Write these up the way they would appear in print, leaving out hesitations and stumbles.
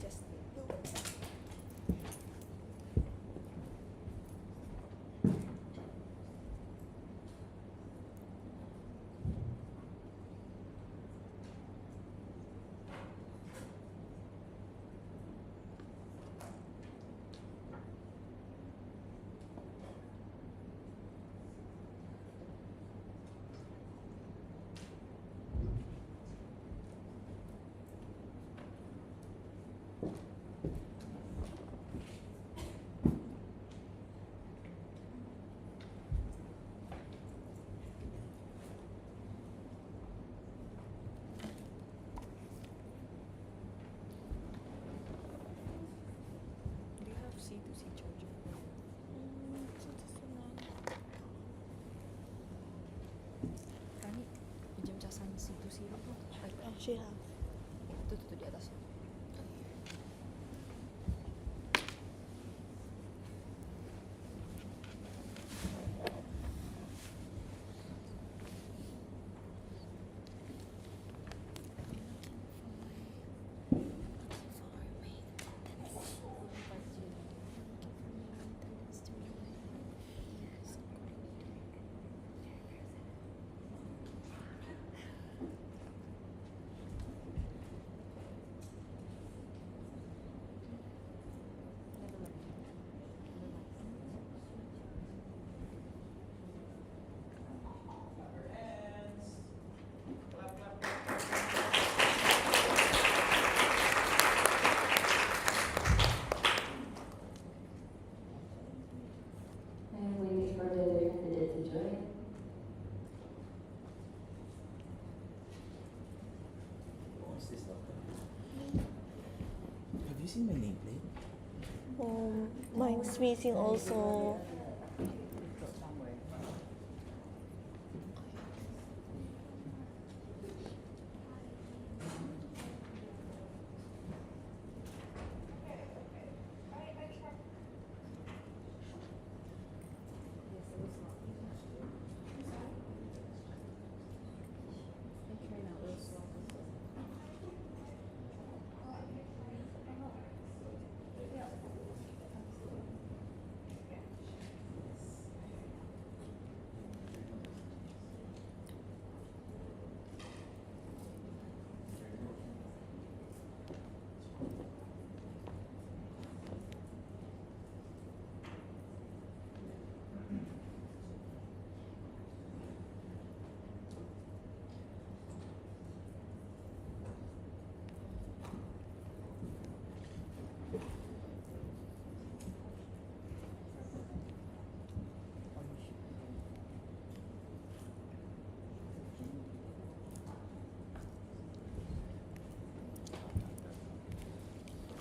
Just do you have C2C charger? Kani, pinjam casan C2C dulu. She have. Tuh di atas. I'm waiting for the other candidate to join. What's this doctor? Have you seen my nameplate? Mine's missing also.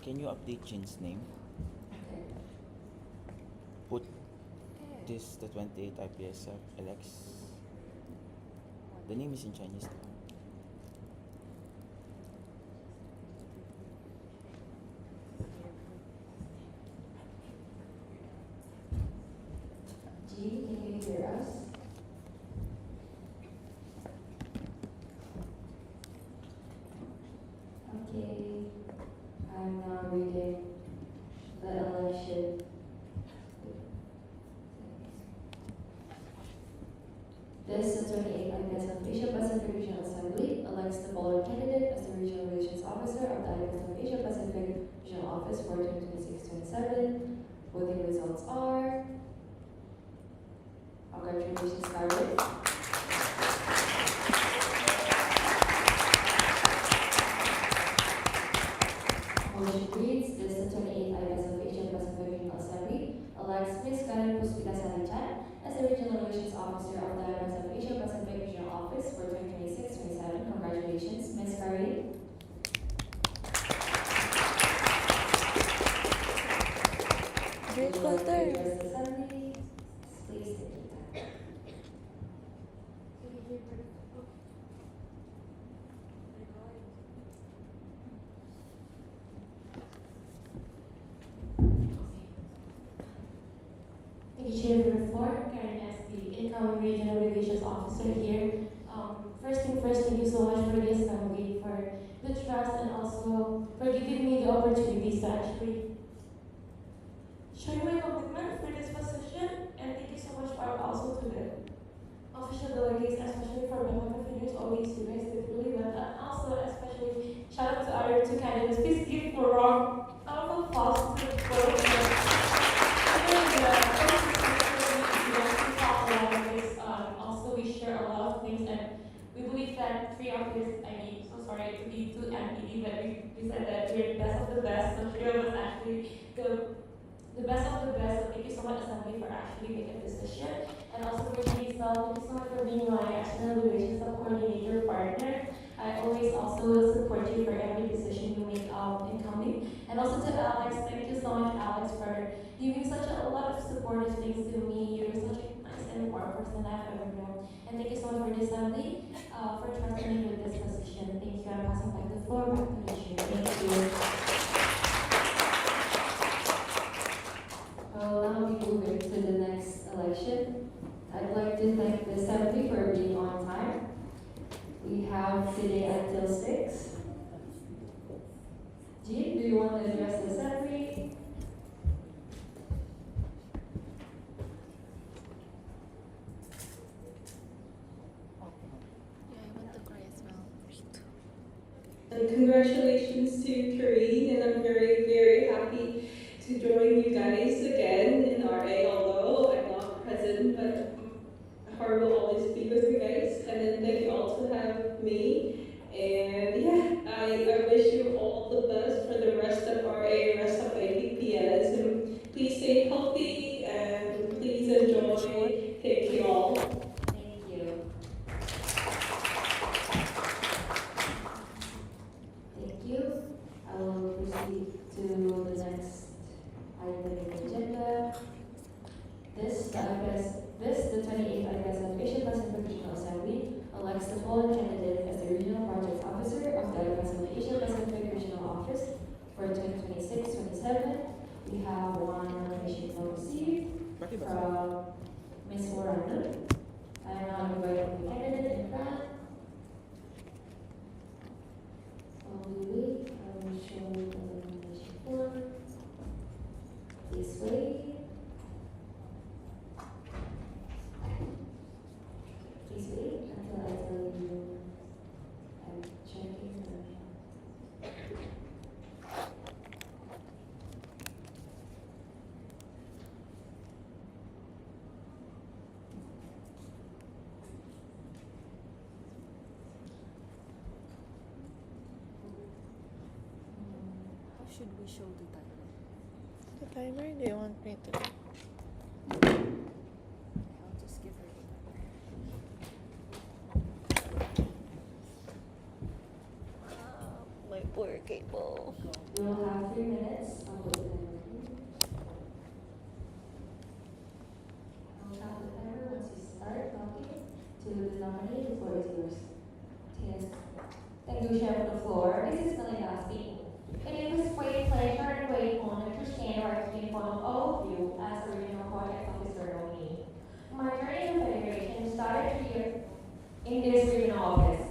Can you update Jin's name? Put this the 28 IPS LX. The name is in Chinese. G, can you hear us? Okay, I'm now reading the election. This 28 IPS of Asia Pacific Regional Assembly elects the following candidate as the Regional Relations Officer of the IPS of Asia Pacific Regional Office for 2026-27. Voting results are... Congratulations, Carmen. Motion reads, this 28 IPS of Asia Pacific Regional Assembly elects Ms. Karen Puspitasari Chan as the Regional Relations Officer of the IPS of Asia Pacific Regional Office for 2026-27. Congratulations, Ms. Karen. Drink water. Assembly, please take your time. Thank you, Chair, for the floor. Karen S., the incoming Regional Relations Officer here. First thing first, thank you so much for this family, for the trust and also also for giving me the opportunities to actually show my commitment for this position. And thank you so much for also to the official delegates, especially for Bangladesh Figures, all these you guys did really well. And also especially shout out to our two candidates. Please give a round of applause to both of them. And we actually talk a lot of this. Also, we share a lot of things, and we believe that three of this. I mean, so sorry to be too NPD, but we said that we're the best of the best. So three of us actually the best of the best. So thank you so much, Assembly, for actually making this decision, and also for me as well. Thank you so much for being my external relations coordinator partner. I always also support you for every decision you make incoming. And also to Alex, thank you so much, Alex, for giving such a lot of supportive things to me. You're such a nice and warm person I've ever known. And thank you so much for the assembly, for trusting me with this position. Thank you. I'm passing back the floor back to the chair. Thank you. I'll now be moving to the next election. I'd like to thank the assembly for being on time. We have today until 6. Jean, do you want to address the assembly? Yeah, I want to cry as well. And congratulations to Karine, and I'm very, very happy to join you guys again in RA, although I'm not present, but heart will always be with you guys. And then thank you all to have me. And yeah, I wish you all the best for the rest of RA, rest of APPS, and please stay healthy and please enjoy. Thank you all. Thank you. Thank you. I will proceed to the next item of the agenda. The 28th IPS of Asian Pacific Regional Assembly elects the following candidate as the Regional Project Officer of the IPS of Asia Pacific Regional Office for 2026-27. We have one nomination received from Ms. Warren. I am now inviting the candidate in front. While we wait, I will show the nomination form. Please wait. Please wait until I tell you I'm checking the. How should we show the title? The timer, do you want me to? I'll just give her the title. My poor cable. We will have 3 minutes. I'll put the timer. I'll count the timer once you start talking to the nominee. The floor is yours. Yes. Thank you, Chair, for the floor. This is Melinda speaking. It is with great pleasure and great honor to stand right in front of all of you as the Regional Project Officer nominee. My journey in the Federation started here in this regional office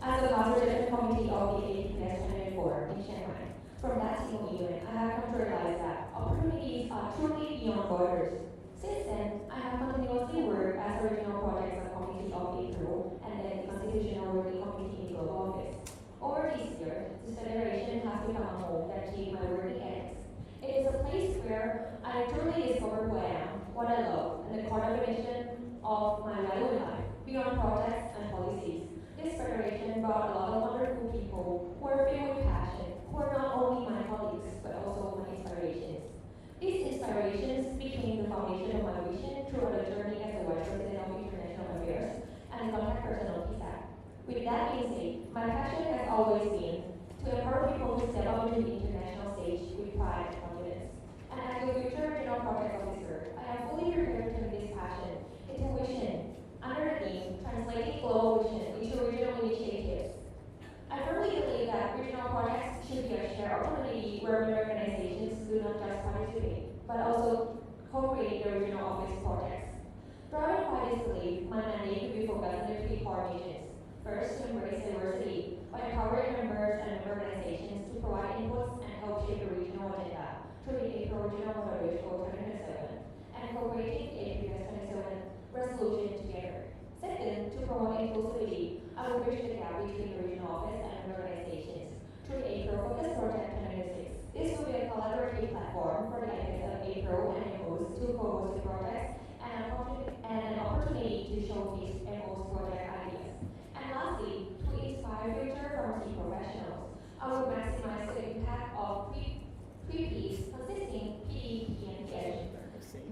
as a consultative committee of the APS 2024 in Chiang Mai. From that single event, I have come to realize that opportunities are truly beyond borders. Since then, I have continuously worked as a regional project subcommittee of APRO and then the Constitutional Working Committee in Global Office. Over these years, this federation has become a home that shaped my working ethics. It is a place where I truly discover who I am, what I love, and the coordination of my value in life, beyond projects and policies. This federation brought a lot of wonderful people who are filled with passion, who are not only my colleagues, but also my inspirations. These inspirations became the foundation of my vision throughout the journey as the Vice President of International Affairs and the contact person of PSAC. With that being said, my passion has always been to empower people to step up into the international stage with pride and confidence. And as your future regional project officer, I am fully prepared to turn this passion into vision under the theme Translating Global Vision into Regional Initiatives. I firmly believe that regional projects should be a shared opportunity where member organizations do not just participate, but also co-create their regional office projects. Driven by this belief, my mandate will be focused on the 3 core missions. First, to embrace diversity by empowering members and member organizations to Regional Motorways for 2027 and incorporating the APS 27 resolution together. Second, to promote inclusivity, I will bridge the gap between the regional office and organizations through the April Focus Project 2026. This will be a collaborative platform for the ideas of April and MOs to co-host the projects and an opportunity to showcase MOs project ideas. And lastly, to inspire future pharmacy professionals, I will maximize the impact of three Ps consisting PD, P, and PH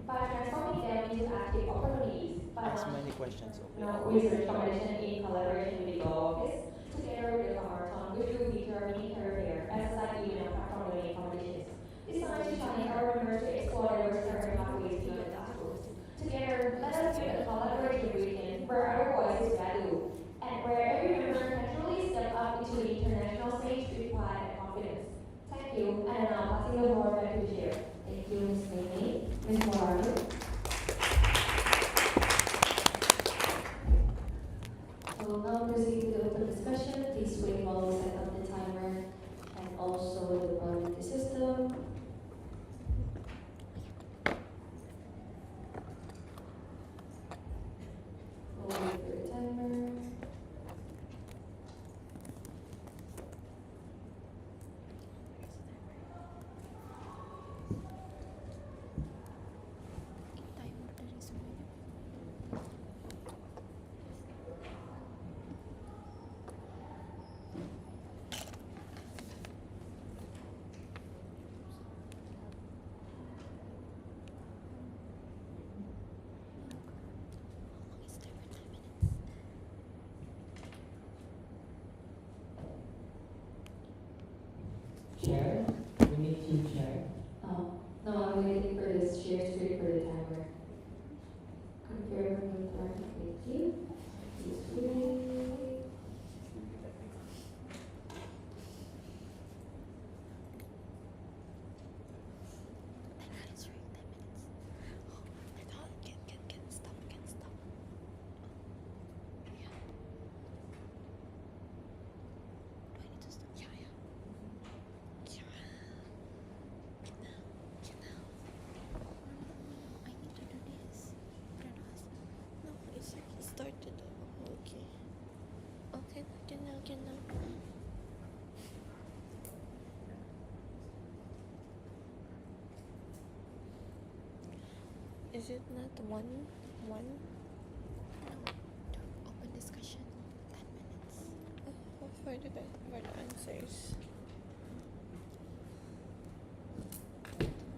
by transforming them into active opportunities by Ask launching many questions, okay? research foundation in collaboration with the law office, together with the marathon, which will feature mini career fair and a side event of platform learning competitions. Designed to challenge our members to explore diverse career pathways beyond the classroom. Together, let us build a collaborative region where our voice is valued and where every member can truly step up into the international stage with pride and confidence. Thank you, and now passing the floor back to the chair. Thank you, Ms. Mei. Ms. Morano. I will now proceed to the open discussion. Please wait while we set up the timer and also the priority system. We'll wait for the timer. Timer dari semuanya. It's timer 9 minutes. Chair, we need two chair. No, I'm waiting for this share screen for the timer. Confirm the timer. Thank you. Please wait. Timer is right 10 minutes. Oh, I thought can stop, can stop. Yeah. Do I need to stop? Yeah, yeah. Yeah. Genau. I need to do this. Pronounce. No, it's like it started. Okay. Okay, can now. Is it not one? No. To open discussion. 10 minutes. For the answers.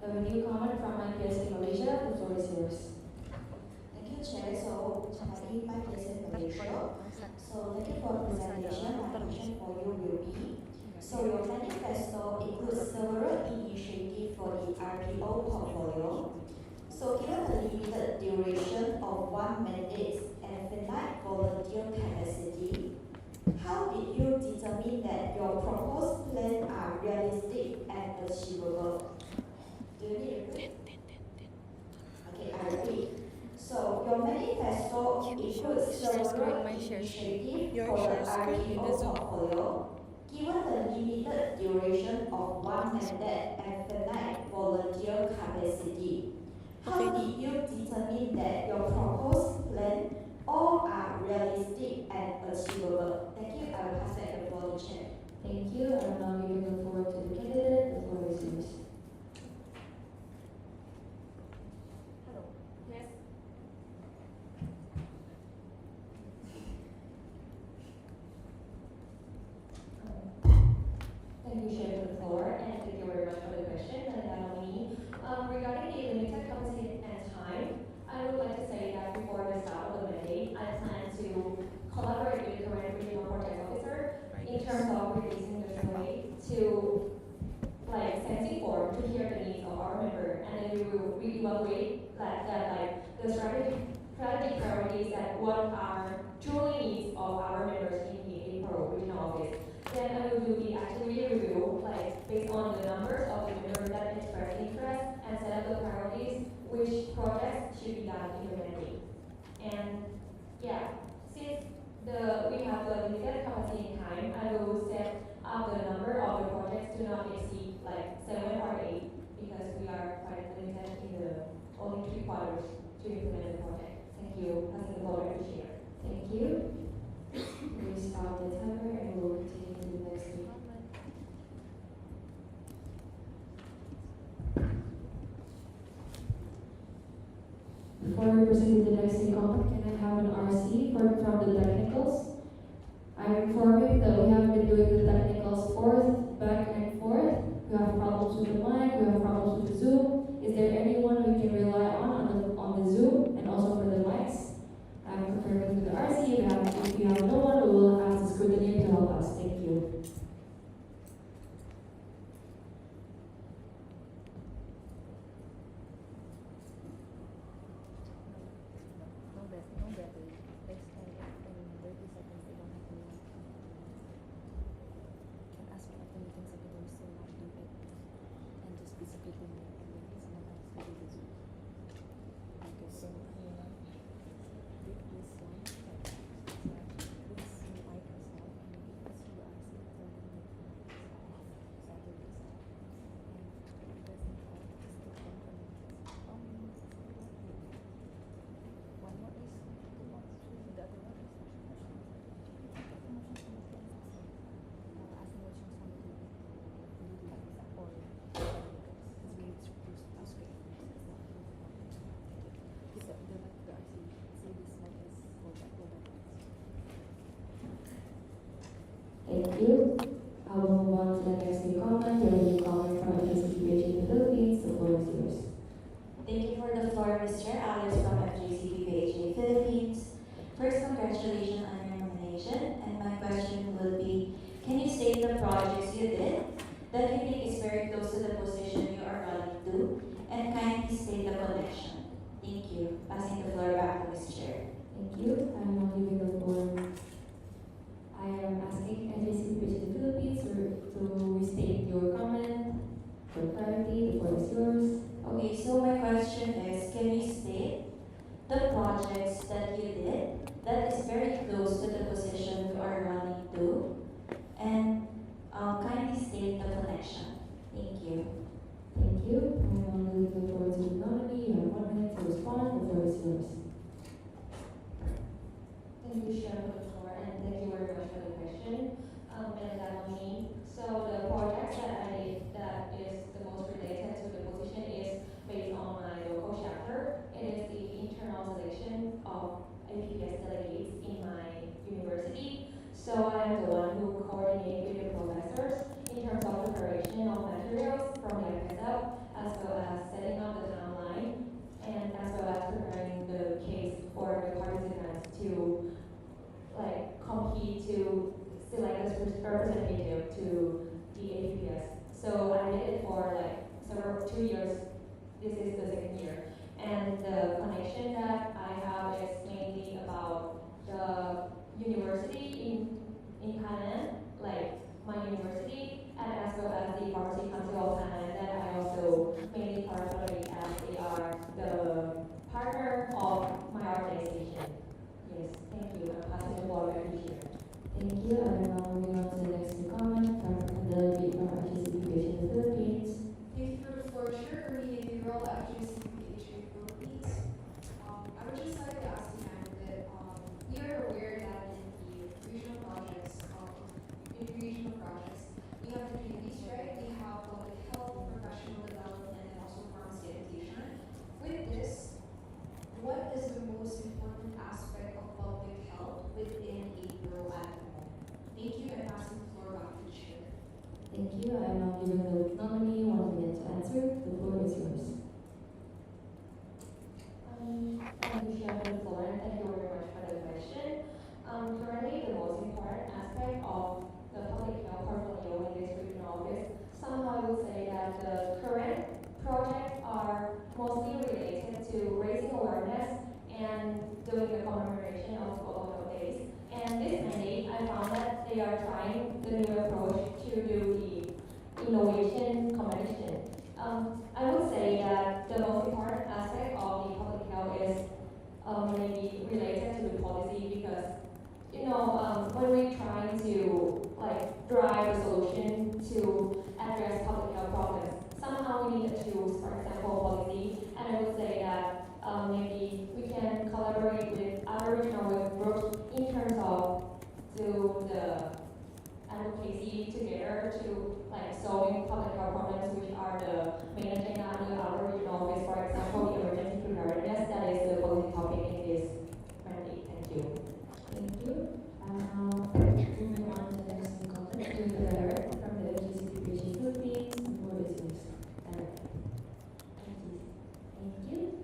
A new comment from my peers in Malaysia. The floor is yours. Thank you, Chair. So, Jamali, my place in Malaysia. So, thank you for the presentation. My question for you will be, so your manifesto includes several initiatives for the RPO portfolio. So, given the limited duration of one mandate and finite volunteer capacity, how did you determine that your proposed plans are realistic and achievable? Do you need a repeat? Okay, I repeat. So your manifesto includes several initiatives Your for the share screen in RPO the Zoom. portfolio. Given the limited duration of one mandate and finite volunteer capacity, how did you determine that your proposed plan all are realistic and achievable? Thank you. I will pass back the floor to Chair. Thank you. I will now give the floor to the candidate. The floor is yours. Hello. Yes. Thank you, Chair, for the floor, and thank you very much for the question. And allow me, regarding the limited capacity and time, I would like to say that before the start of the mandate, I plan to collaborate with the current regional project officer in terms of releasing the way to sensing form to hear the needs of our member, and then we will reevaluate the strategic priorities that what are truly needs of our members in the April regional office. Then I will do the activity review, based on the numbers of the members that express interest and set up the priorities, which projects should be done in the mandate. And yeah, since we have the limited capacity in time, I will set up the number of the projects to not exceed 7 or 8 because we are quite only 3 quarters to implement the project. Thank you. Passing the floor back to Chair. Thank you. We stop the timer and we'll continue to the next meeting. Before we proceed to the next city comment, can I have an RC from the technicals? I'm informing that we have been doing the technicals back and forth. We have problems with the mic, we have problems with the Zoom. Is there anyone we can rely on the Zoom and also for the mics? I'm confirming with the RC. If you have no one, we will ask the scrutineer to help us. Thank you. No better. Next time, in 30 seconds, they don't have to can ask me after meeting secretaries to not do it and just be submitting it and then someone else to do the Zoom. Because this one, this mic as well, and maybe this will ask it to make Saturday stuff. And it doesn't help, just the company. One more is the other one is asking questions from the TV or because we need to ask questions. Because the RC say this mic is for that. Thank you. I will move on to the next new comment. There will be a comment from FGCPH in the Philippines. The floor is yours. Thank you for the floor, Mr. Alice from FGCPH Philippines. First, congratulations on your nomination. And my question will be, can you state the projects you did that you think is very close to the position you are running to? And kindly state the connection. Thank you. Passing the floor back to Ms. Chair. Thank you. I am now giving the floor. I am asking FGCPH in the Philippines to restate your comment for clarity. The floor is yours. Okay, so my question is, can you state the projects that you did that is very close to the position you are running to? And kindly state the connection. Thank you. Thank you. I am now giving the floor to the nominee. You have 1 minute to respond. The floor is yours. Thank you, Chair, for the floor, and thank you very much for the question. And that me. So the project that I did that is the most related to the position is based on my local chapter. It is the internal selection of APPS delegates in my university. So I am the one who coordinates with the professors in terms of preparation of materials from the FSL, as well as setting up the timeline, and as well as preparing the case for the participants to compete to select a representative to the APPS. So I did it for 2 years. This is the 2nd year. And the connection that I have is mainly about the university in Thailand, like my university, and as well as the Pharmacy Council of Thailand that I also mainly participate as they are the partner of my organization. Yes, thank you. I'm passing the floor back to you. Thank you. I am now moving on to the next new comment from a delegate from FGCPH in the Philippines. Thank you for the floor, Chair. Ernie Role at GCPH Philippines. I would just like to ask the candidate, we are aware that in regional projects, we have the duties, right? We have public health, professional development, and also pharmacy education. With this, what is the most important aspect of public health within a rural at the moment? Thank you, and passing the floor back to the Chair. Thank you. I am now giving the nominee 1 minute to answer. The floor is yours. Thank you, Chair, for the floor, and thank you very much for the question. Currently, the most important aspect of the public health portfolio in this regional office, somehow I would say that the current projects are mostly related to raising awareness and doing the commemoration of World Health Days. And this mandate, I found that they are trying the new approach to do the innovation competition. I would say that the most important aspect of the public health is maybe related to the policy because when we're trying to drive a solution to address public health problems, somehow we need to choose, for example, policy, and and I would say that maybe we can collaborate with other regional work groups in terms of do the advocacy together to like solving public health problems, which are the main agenda under our regional office. For example, the emergency preparedness, that is the policy topic in this mandate. Thank you. Thank you. Moving on to the next comment, to the director from the LGCPG Philippines, the floor is yours. Director. Thank you.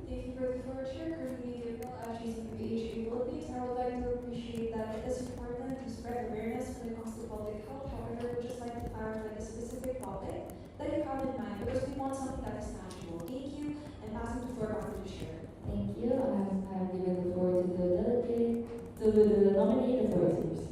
Thank you for the floor, Chair. Currently, the GCPH Philippines. I would like to appreciate that it is important to spread awareness when it comes to public health. However, we would just like to clarify the specific topic that you have in mind because we want something that is tangible. Thank you, and passing the floor back to the Chair. Thank you. I have given the floor to the delegate, to the nominee, the floor is yours.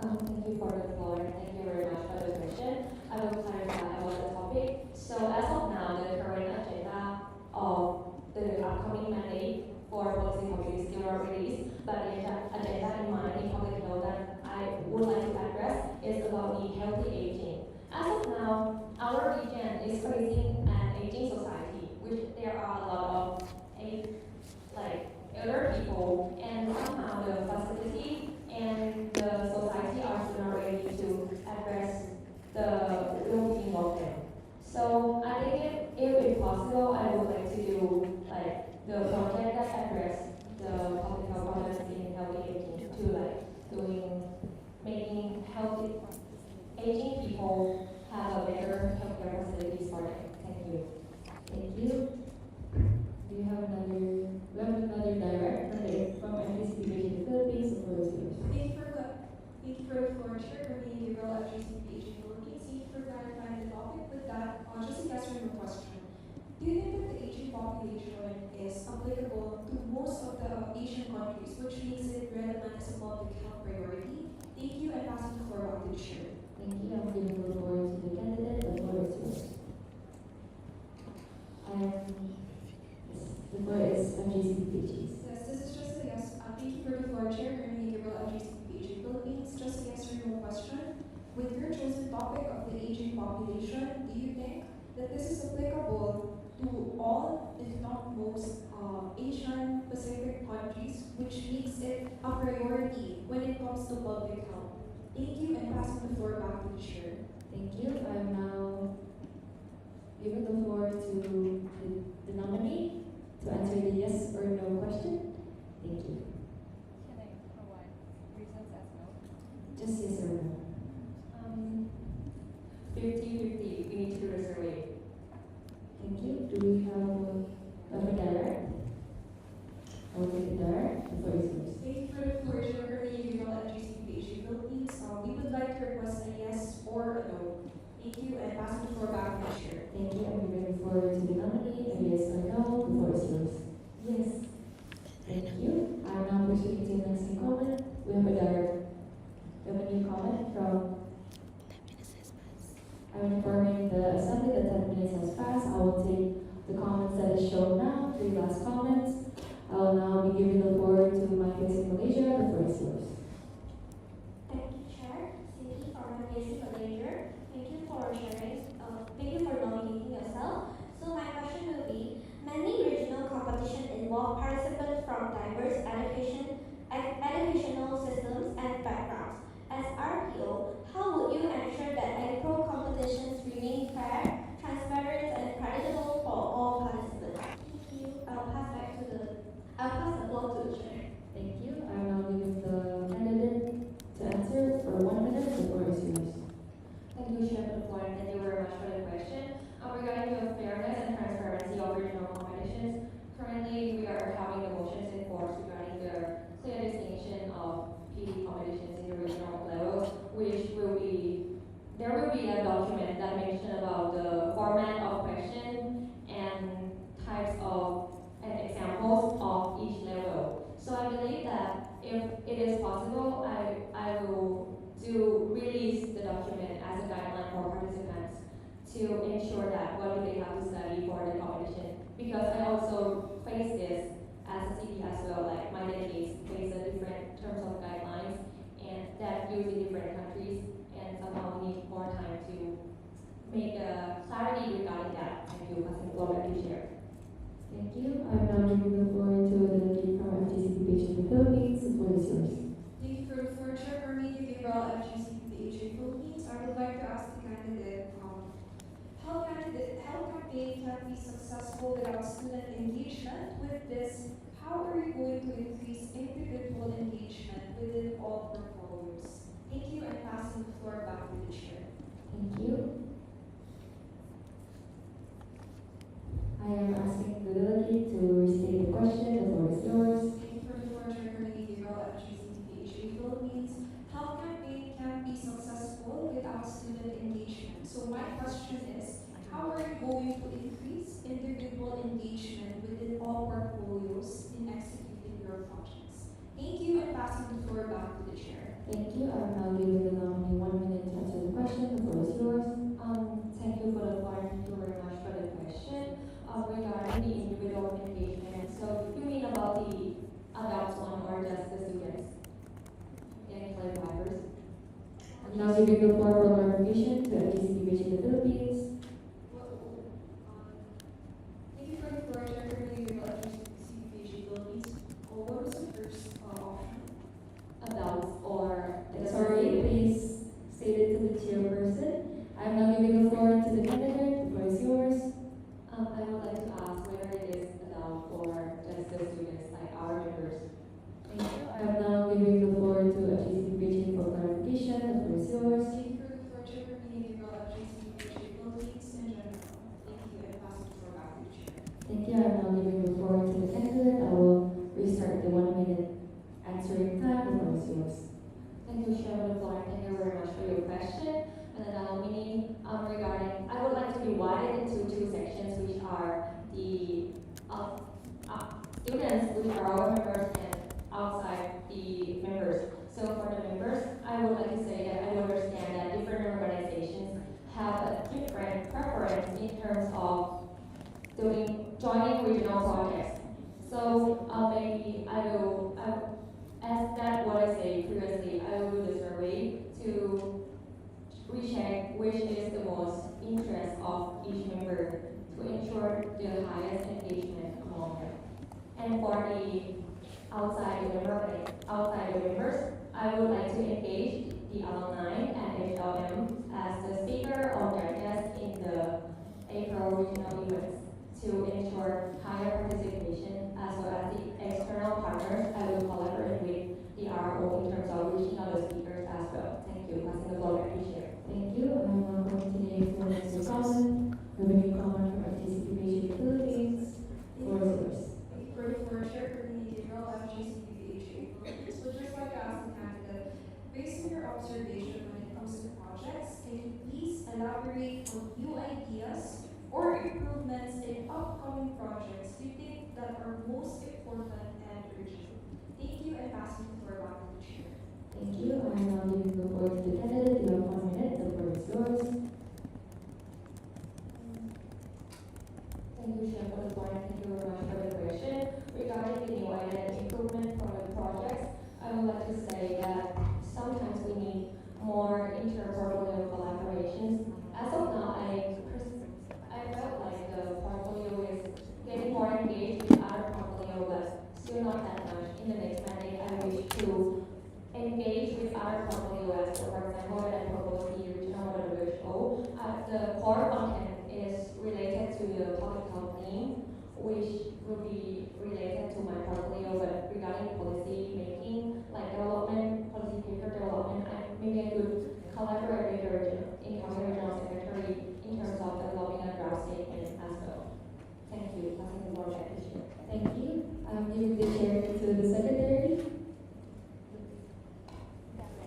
Thank you for the floor. Thank you very much for the question. I will clarify about the topic. So as of now, the current agenda of the upcoming mandate for policy topic is still not released, but the agenda in mind in public health that I would like to address is about the healthy aging. As of now, our region is facing an aging society, which there are a lot of elder people, and somehow the facility and the society are still not ready to address the well-being of them. So I think if it's possible, I would like to do like the project that address the public health problems in healthy aging to making healthy aging people have a better healthcare facilities for them. Thank you. Thank you. Do you have another? We have another direct from NBC Philippines. The floor is yours. Thank you for the floor, Chair. Currently, the girl at GCPH Philippines. Thank you for clarifying the topic. With that, just a yes or no question. Do you think that the aging population is applicable to most of the Asian countries, which makes it relevant as a public health priority? Thank you, and passing the floor back to the Chair. Thank you. I'm giving the floor to the candidate. The floor is yours. The floor is GCPG. Yes, this is just a yes. Thank you for the floor, Chair. Currently, the girl at GCPH Philippines. Just a yes or no question. With your chosen topic of the aging population, do you think that this is applicable to all, if not most, Asian Pacific countries, which makes it a priority when it comes to public health? Thank you, and passing the floor back to the Chair. Thank you. I'm now giving the floor to the nominee to answer the yes or no question. Thank you. Can I provide reasons as no? Just yes or no. 50-50, we need to do the survey. Thank you. Do we have a direct? I will take the direct. The floor is yours. Thank you for the floor, Chair. Currently, the girl at GCPH Philippines. We would like to request a yes or a no. Thank you, and passing the floor back to the Chair. Thank you. I'm giving the floor to the nominee. A yes or no. The floor is yours. Yes. Thank you. I'm now proceeding to the next comment. We have a direct. We have a new comment from. I'm informing the assembly that 10 minutes has passed. I will take the comments that is shown now. 3 last comments. I will now be giving the floor to my case in Malaysia. The floor is yours. Thank you, Chair. Cindy from the Basic Malaysia. Thank you for sharing. Thank you for nominating yourself. So my question will be: many regional competitions involve participants from diverse educational systems and backgrounds. As RPO, how would you ensure that agro competitions remain fair, transparent, and creditable for all participants? Thank you. I'll pass the floor to the Chair. Thank you. I'm now giving the candidate to answer for 1 minute. The floor is yours. Thank you, Chair, for the floor, and thank you very much for the question. Regarding the fairness and transparency of regional competitions, currently we are having the motions in force regarding the clear distinction of PD competitions in the regional levels, which will be, there will be a document that mentions about the format of question and types of and examples of each level. So I believe that if it is possible, I will release the document as a guideline for participants to ensure that what do they have to study for the competition. Because I also face this as a CD as well, like my delegates face a different terms of guidelines and that used in different countries, and somehow we need more time to make a clarity regarding that. Thank you, passing the floor back to Chair. Thank you. I'm now giving the floor to the delegate from FGCPH in the Philippines. The floor is yours. Thank you for the floor, Chair. For me, Gabriel, FGCPH Philippines, I would like to ask the candidate, how campaign can be successful without student engagement? With this, how are you going to increase individual engagement within all portfolios? Thank you, and passing the floor back to the chair. Thank you. I am asking the delegate to restate the question. The floor is yours. Thank you for the floor, Chair. For me, Gabriel, FGCPH Philippines, how campaign can be successful without student engagement? So my question is, how are you going to increase individual engagement within all portfolios in executing your projects? Thank you, and passing the floor back to the chair. Thank you. I am now giving the nominee 1 minute to answer the question. The floor is yours. Thank you for the floor. Thank you very much for the question. Regarding the individual engagement, so you mean about the adults one or just the students? Can you clarify first? I'm now giving the floor for clarification to FGCPH in the Philippines. Thank you for the floor, Chair. For me, Gabriel, FGCPH Philippines. What was the first option? Adults or Sorry, please state it to the chairperson. I'm now giving the floor to the candidate. The floor is yours. I would like to ask whether it is adult or just the students, like our members. Thank you. I am now giving the floor to FGCPH for clarification. The floor is yours. Thank you for the floor, Chair. For me, Gabriel, FGCPH Philippines in general. Thank you, and passing the floor back to the chair. Thank you. I am now giving the floor to the candidate. I will restart the 1 minute answering time. The floor is yours. Thank you, Chair, for the floor. Thank you very much for your question. And then meaning regarding, I would like to divide it into two sections, which are the students, which are our members, and outside the members. So for the members, I would like to say that I understand that different organizations have a different preference in terms of joining regional projects. So maybe as that what I said previously, I will do the survey to recheck which is the most interest of each member to ensure the highest engagement among them. And for the outside the members, I would like to engage the alumni and HLM as the speaker or guest in the April regional events to ensure higher participation, as well as the external partners. I will collaborate with the RO in terms of reaching out the speakers as well. Thank you. Passing the floor back to Chair. Thank you. I'm now going to name for Mr. Comment. Revenue comment from FGCPH in the Philippines. The floor is yours. Thank you for the floor, Chair. For me, Gabriel, FGCPH Philippines. Would just like to ask the candidate, based on your observation when it comes to projects, can you please elaborate on new ideas or improvements in upcoming projects you think that are most important and urgent? Thank you, and passing the floor back to the chair. Thank you. I am now giving the floor to the candidate. You have 1 minute. The floor is yours. Thank you, Chair, for the point. Thank you very much for the question. Regarding the new idea and improvement for the projects, I would like to say that sometimes we need more inter-portfolio collaborations. As of now, I felt like the portfolio is getting more engaged with other portfolio, but still not that much. In the next mandate, I wish to engage with other portfolios. So for example, when I propose the regional water show, the core content is related to the public health theme, which will be related to my portfolio, but regarding policy making, like development, policy paper development, maybe I could collaborate with the incoming regional secretary in terms of developing a draft statement as well. Thank you. Passing the floor back to Chair. Thank you. I'm giving the chair to the secretary.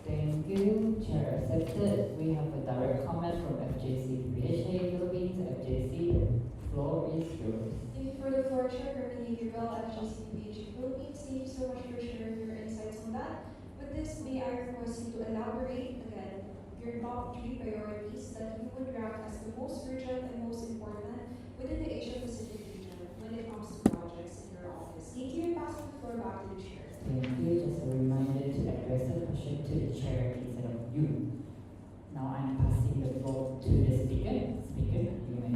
Thank you, Chair accepted. We have a direct comment from FJC PHA Philippines. FJC, the floor is yours. Thank you for the floor, Chair. For me, Gabriel, FGCPH Philippines. Thank you so much for sharing your insights on that. With this, may I request you to elaborate again your top 3 priorities that you would rank as the most urgent and most important within the Asia Pacific region when it comes to projects in your office. Thank you, and passing the floor back to the chair. Thank you. Just a reminder to address the question to the chair instead of you. Now I'm passing the floor to the speaker. Speaker, you may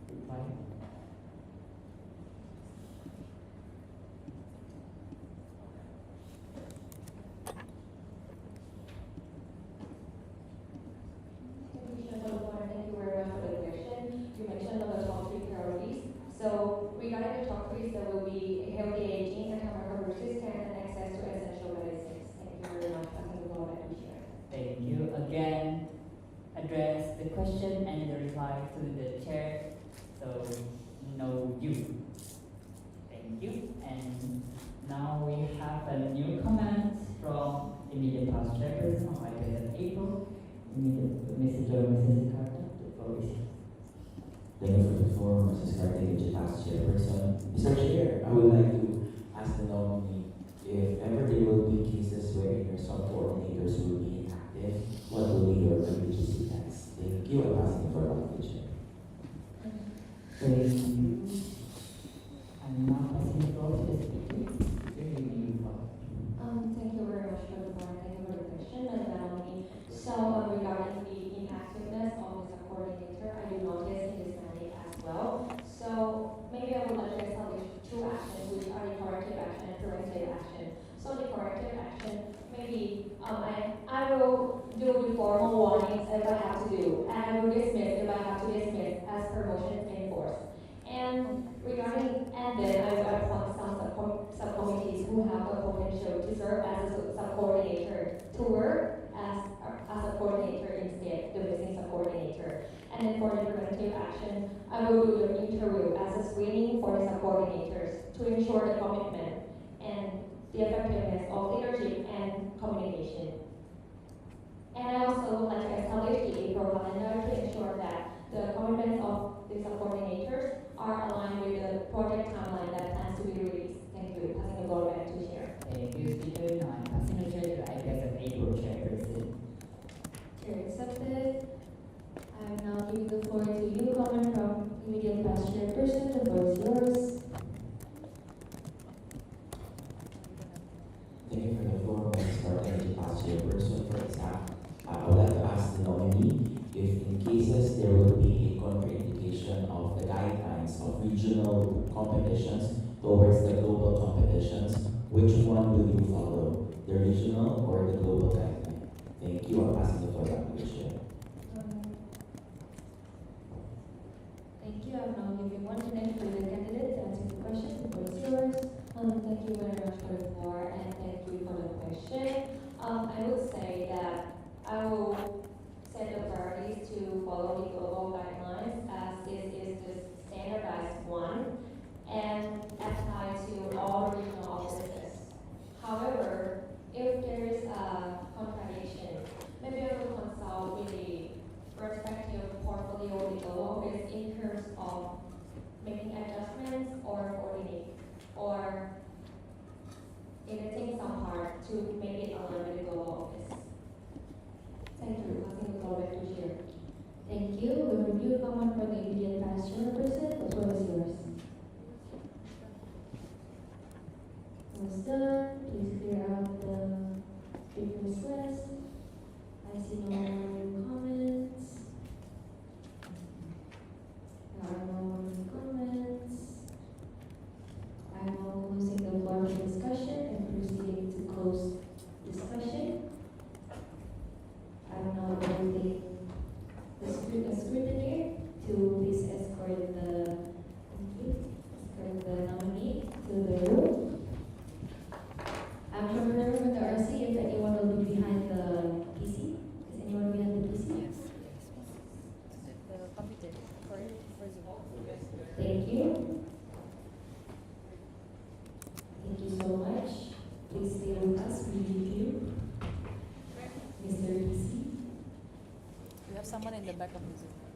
reply. reply to the chair, so no you. Thank you. And now we have a new comment from immediate past chairperson of IPS April, immediate Mr. Joe, Mrs. Carter. The floor is yours. Thank you for the floor, Mrs. Carter, past chairperson. Mr. Chair, I would like to ask the nominee if ever there will be cases where your sub-coordinators will be inactive, what will be your contingency plans? Thank you. I'm passing the floor back to the chair. Thank you. I'm now passing the floor to the speaker. Speaker, you follow. Thank you very much for the board. Thank you for the question, Madam Nominee. So, regarding the inactiveness of the coordinator, I do notice in this mandate as well. So, maybe I would like to establish two actions, which are the corrective action and preventive action. So, the corrective action, maybe I will do the formal warnings if I have to do, and I will dismiss if I have to dismiss as per motion in force. And regarding, and then I will appoint some subcommittees who have the potential to serve as a sub-coordinator to work as a coordinator instead, the missing sub-coordinator. And then for the preventive action, I will do the interview as a screening for the sub-coordinators to ensure the commitment and the effectiveness of leadership and communication. And I also would like to establish the April calendar to ensure that the commitments of the subcoordinators are aligned with the project timeline that plans to be released. Thank you. Passing the floor back to Chair. Thank you, Speaker. Now I'm passing the chair to IPS April chairperson. Chair accepted. I will now give the floor to you, comment from immediate past chairperson. The floor is yours. Thank you for the floor, Mrs. Carter, past chairperson. For example, I would like to ask the nominee if in cases there will be a contraindication of the guidelines of regional competitions towards the global competitions, which one will you follow, the regional or the global guideline? Thank you. I'm passing the floor back to the chair. Thank you. I will now give you 1 minute for the candidate to answer the question. The floor is yours. Thank you very much for the floor and thank you for the question. I would say that I will set the priorities to follow the global guidelines as this is the standardized one and apply to all regional offices. However, if there is a contradiction, maybe I will consult with the respective portfolio of the global office in terms of making adjustments or coordinate or editing some part to make it align with the global office. Thank you. Passing the floor back to Chair. Thank you. We will review comment from the immediate past chairperson. The floor is yours. Once done, please clear out the speaker's list. I see no more comments. There are no more comments. I am now closing the floor for discussion and proceeding to close discussion. I will now invite the scrutineer to please escort the nominee to the room. I'm from the room with the RC if anyone will be behind the PC. Is anyone behind the PC? Yes. The computer for Zoom. Thank you. Thank you so much. Please stay with us. We need you. Mr. PC. We have someone in the back of the Zoom.